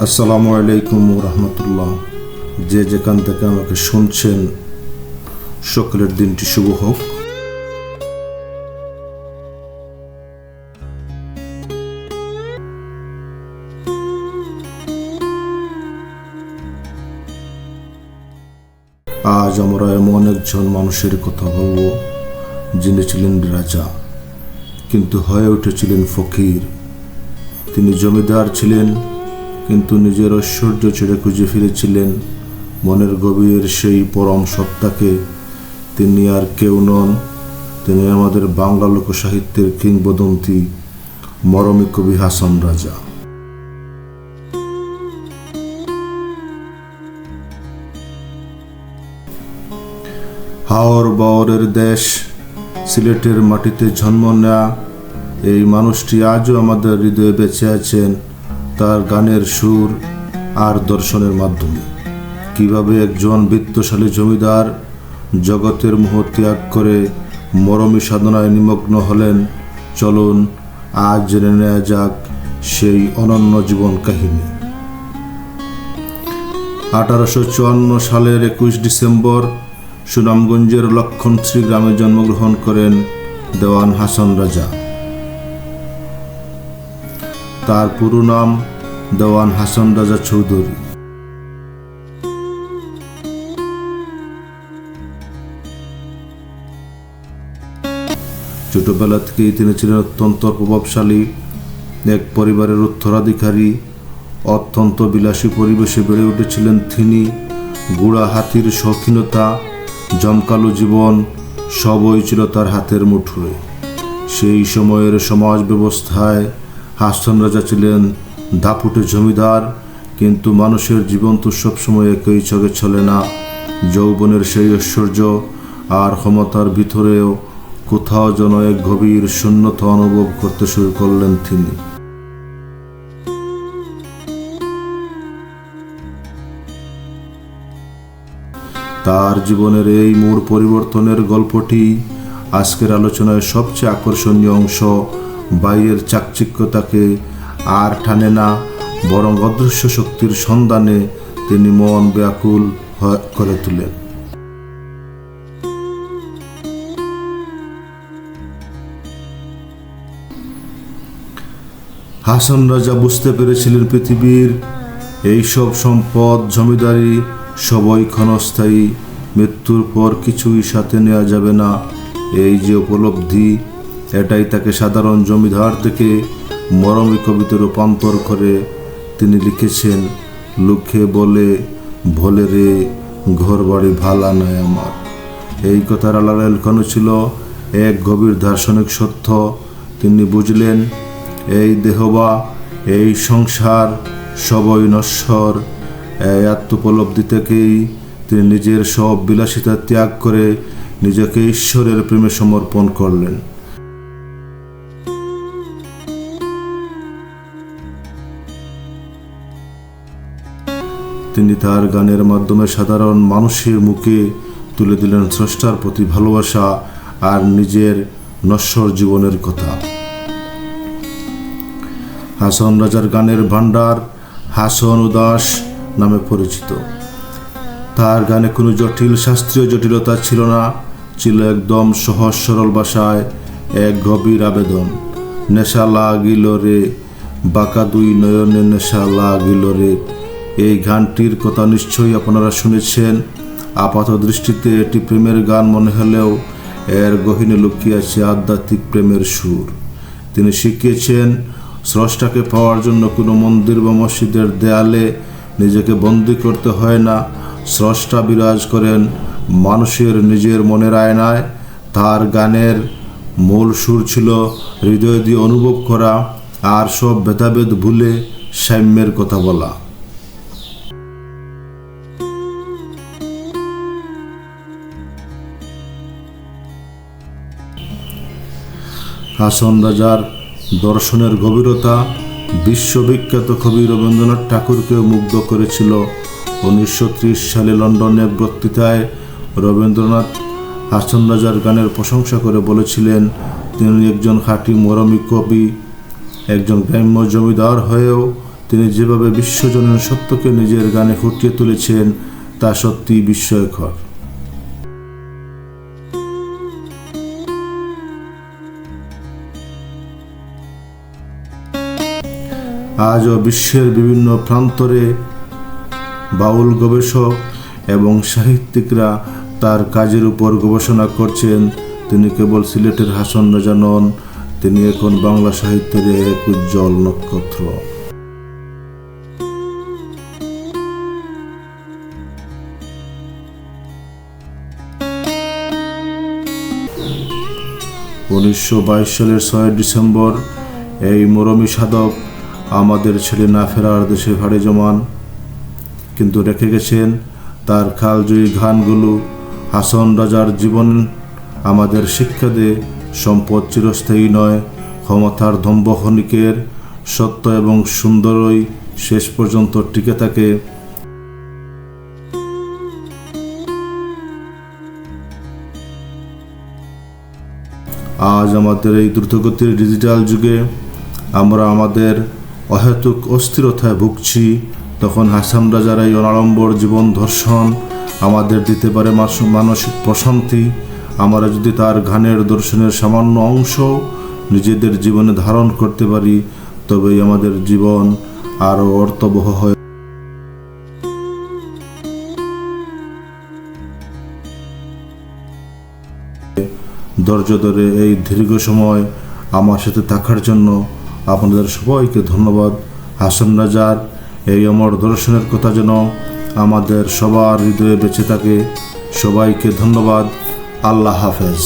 আসসালামু আলাইকুম রহমতুল্লাহ। যে যেখান থেকে আমাকে শুনছেন, সকলের দিনটি শুভ হোক। আজ আমরা এমন একজন মানুষের কথা বলবো, যিনি ছিলেন রাজা কিন্তু হয়ে উঠেছিলেন ফকির। তিনি জমিদার ছিলেন কিন্তু নিজের ঐশ্বর্য ছেড়ে খুঁজে ফিরেছিলেন মনের গভীর সেই পরম সত্তাকে। তিনি আর কেউ নন, তিনি আমাদের বাংলা লোকসাহিত্যের কিংবদন্তি মরমী কবি হাসন রাজা। হাওর বাওরের দেশ সিলেটের মাটিতে জন্ম নেয়া এই মানুষটি আজও আমাদের হৃদয়ে বেঁচে আছেন তার গানের সুর আর দর্শনের মাধ্যমে। কিভাবে একজন বিত্তশালী জমিদার জগতের মোহ ত্যাগ করে মরমী সাধনায় নিমগ্ন হলেন, চলুন আজ জেনে নেওয়া যাক সেই অনন্য জীবন কাহিনী। 1854 সালের 21 ডিসেম্বর সুনামগঞ্জের লক্ষণশ্রী গ্রামে জন্মগ্রহণ করেন দেওয়ান হাসন রাজা। তার পুরো নাম দেওয়ান হাসন রাজা চৌধুরী। ছোটবেলা থেকেই তিনি ছিলেন অত্যন্ত প্রভাবশালী এক পরিবারের উত্তরাধিকারী। অত্যন্ত বিলাসী পরিবেশে বেড়ে উঠেছিলেন তিনি। গুড়া হাতির শৌখিনতা, জমকালো জীবন সবই ছিল তার হাতের মুঠোয়। সেই সময়ের সমাজ ব্যবস্থায় হাসন রাজা ছিলেন দাপুটে জমিদার, কিন্তু মানুষের জীবন তো সবসময় একই চোখে চলে না। যৌবনের সেই ঐশ্বর্য আর ক্ষমতার ভিতরেও কোথাও যেন এক গভীর শূন্যতা অনুভব করতে শুরু করলেন তিনি। তার জীবনের এই মোড় পরিবর্তনের গল্পটি আজকের আলোচনায় সবচেয়ে আকর্ষণীয় অংশ। বাইরের চাকচিক্যতাকে আর টানে না, বরং অদৃশ্য শক্তির সন্ধানে তিনি মন ব্যাকুল করে তোলেন। হাসন রাজা বুঝতে পেরেছিলেন পৃথিবীর এইসব সম্পদ, জমিদারি সবই ক্ষণস্থায়ী, মৃত্যুর পর কিছুই সাথে নেওয়া যাবে না। এই যে উপলব্ধি, এটাই তাকে সাধারণ জমিদার থেকে মরমী কবিতে রূপান্তর করে তিনি লিখেছেন, লোকে বলে ভোলে রে ঘর বাড়ি ভালা নয় আমার। এই কথার আলাদা এলখানো ছিল এক গভীর দার্শনিক সত্য। তিনি বুঝলেন এই দেহবা, এই সংসার সবই নশ্বর। এই আত্মোপলব্ধি থেকেই তিনি নিজের সব বিলাসিতা ত্যাগ করে নিজেকে ঈশ্বরের প্রেমে সমর্পণ করলেন। তিনি তার গানের মাধ্যমে সাধারণ মানুষের মুখে তুলে দিলেন স্রষ্টার প্রতি ভালোবাসা আর নিজের নশ্বর জীবনের কথা। হাসন রাজার গানের ভান্ডার হাসন উদাস নামে পরিচিত। তার গানে কোনো জটিল শাস্ত্রীয় জটিলতা ছিল না, ছিল একদম সহজ সরল ভাষায় এক গভীর আবেদন। নেশা লাগিল রে বাঁকা দুই নয়নে নেশা লাগিল রে। এই গানটির কথা নিশ্চয়ই আপনারা শুনেছেন। আপাত দৃষ্টিতে এটি প্রেমের গান মনে হলেও এর গহীনে লুকিয়ে আছে আধ্যাত্মিক প্রেমের সুর। তিনি শিখিয়েছেন স্রষ্টাকে পাওয়ার জন্য কোনো মন্দির বা মসজিদের দেয়ালে নিজেকে বন্দী করতে হয় না। স্রষ্টা বিরাজ করেন মানুষের নিজের মনের আয়নায়। তার গানের মূল সুর ছিল হৃদয় দিয়ে অনুভব করা আর সব ভেদাভেদ ভুলে সাম্যের কথা বলা। হাসন রাজার দর্শনের গভীরতা বিশ্ববিখ্যাত কবি রবীন্দ্রনাথ ঠাকুরকেও মুগ্ধ করেছিল। 1930 সালে লন্ডনে এক বক্তৃতায় রবীন্দ্রনাথ হাসন রাজার গানের প্রশংসা করে বলেছিলেন, তিনি একজন খাঁটি মরমী কবি। একজন গ্রাম্য জমিদার হয়েও তিনি যেভাবে বিশ্বজনীন সত্যকে নিজের গানে ফুটিয়ে তুলেছেন তা সত্যি বিস্ময়কর। আজও বিশ্বের বিভিন্ন প্রান্তরে বাউল গবেষক এবং সাহিত্যিকরা তার কাজের উপর গবেষণা করছেন। তিনি কেবল সিলেটের হাসন রাজা নন, তিনি এখন বাংলা সাহিত্যের এক উজ্জ্বল নক্ষত্র। উনিশশো 22 সালের 6 ডিসেম্বর এই মরমী সাধক আমাদের ছেড়ে না ফেরার দেশে ভাড়ে জমান, কিন্তু রেখে গেছেন তার কালজয়ী গানগুলো। হাসন রাজার জীবন আমাদের শিক্ষা দেয় সম্পদ চিরস্থায়ী নয়, ক্ষমতার দম্ভ ক্ষণিকের, সত্য এবং সুন্দরই শেষ পর্যন্ত টিকে থাকে। আজ আমাদের এই দ্রুতগতির ডিজিটাল যুগে আমরা আমাদের অহেতুক অস্থিরতায় ভুগছি, তখন হাসন রাজার এই অনাড়ম্বর জীবন দর্শন আমাদের দিতে পারে মানসিক প্রশান্তি। আমরা যদি তার গানের দর্শনের সামান্য অংশ নিজেদের জীবনে ধারণ করতে পারি, তবেই আমাদের জীবন আরও অর্থবহ হয়। ধৈর্য ধরে এই দীর্ঘ সময় আমার সাথে থাকার জন্য আপনাদের সবাইকে ধন্যবাদ। হাসন রাজার এই অমর দর্শনের কথা যেন আমাদের সবার হৃদয়ে বেঁচে থাকে। সবাইকে ধন্যবাদ। আল্লাহ হাফেজ।